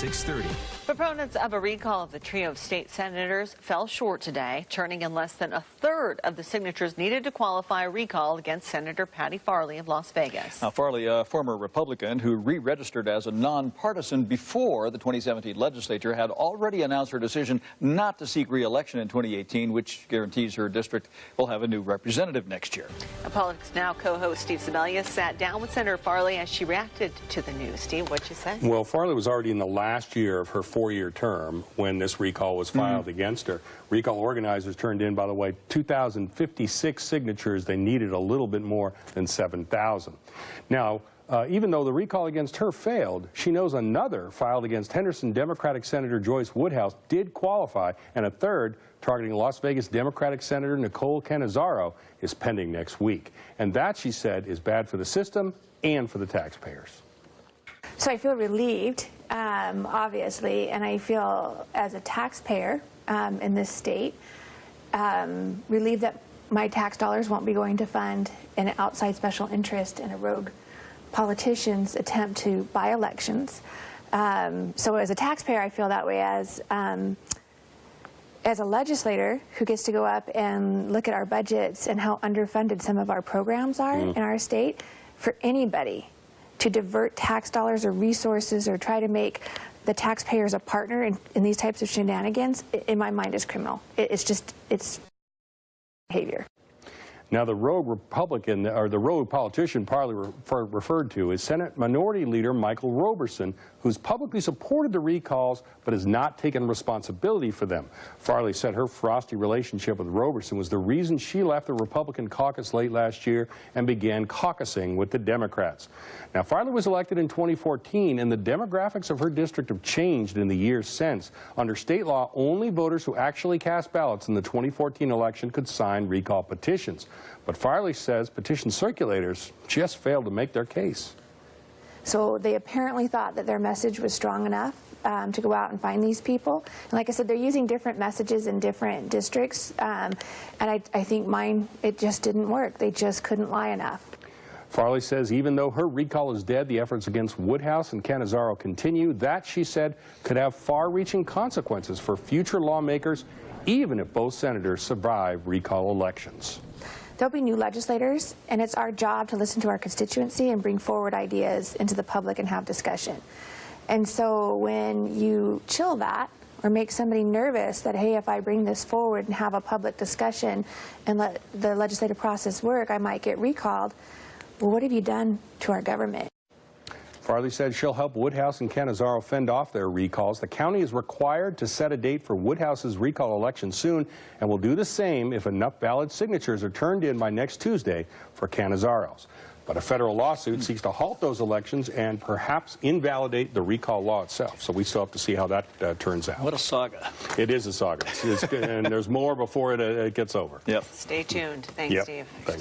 6:30. Proponents of a recall of the trio of state senators fell short today, turning in less than a third of the signatures needed to qualify a recall against Senator Patty Farley of Las Vegas. Now, Farley, a former Republican who re-registered as a nonpartisan before the 2017 legislature, had already announced her decision not to seek re-election in 2018, which guarantees her district will have a new representative next year. Politics Now co-host Steve Sebelius sat down with Senator Farley as she reacted to the news. Steve, what'd you say? Well, Farley was already in the last year of her four-year term when this recall was filed against her. Recall organizers turned in, by the way, 2,056 signatures. They needed a little bit more than 7,000. Now, even though the recall against her failed, she knows another filed against Henderson Democratic Senator Joyce Woodhouse did qualify, and a third, targeting Las Vegas Democratic Senator Nicole Cannizzaro, is pending next week. And that, she said, is bad for the system and for the taxpayers. So I feel relieved, obviously, and I feel as a taxpayer in this state, relieved that my tax dollars won't be going to fund an outside special interest and a rogue politician's attempt to buy elections. So as a taxpayer, I feel that way. As a legislator who gets to go up and look at our budgets and how underfunded some of our programs are in our state, for anybody to divert tax dollars or resources or try to make the taxpayers a partner in these types of shenanigans, in my mind, is criminal. It's behavior. Now, the rogue Republican, or the rogue politician Farley referred to, is Senate Minority Leader Michael Roberson, who's publicly supported the recalls but has not taken responsibility for them. Farley said her frosty relationship with Roberson was the reason she left the Republican caucus late last year and began caucusing with the Democrats. Now, Farley was elected in 2014, and the demographics of her district have changed in the years since. Under state law, only voters who actually cast ballots in the 2014 election could sign recall petitions. But Farley says petition circulators just failed to make their case. So they apparently thought that their message was strong enough to go out and find these people. And like I said, they're using different messages in different districts. And I think mine, it just didn't work. They just couldn't lie enough. Farley says even though her recall is dead, the efforts against Woodhouse and Cannizzaro continue. That, she said, could have far-reaching consequences for future lawmakers, even if both senators survive recall elections. There'll be new legislators, and it's our job to listen to our constituency and bring forward ideas into the public and have discussion. And so when you chill that or make somebody nervous that, hey, if I bring this forward and have a public discussion and let the legislative process work, I might get recalled, well, what have you done to our government? Farley said she'll help Woodhouse and Cannizzaro fend off their recalls. The county is required to set a date for Woodhouse's recall election soon, and will do the same if enough valid signatures are turned in by next Tuesday for Cannizzaro's. But a federal lawsuit seeks to halt those elections and perhaps invalidate the recall law itself. So we still have to see how that turns out. What a saga. It is a saga. And there's more before it gets over. Stay tuned. Thanks, Steve. Thanks.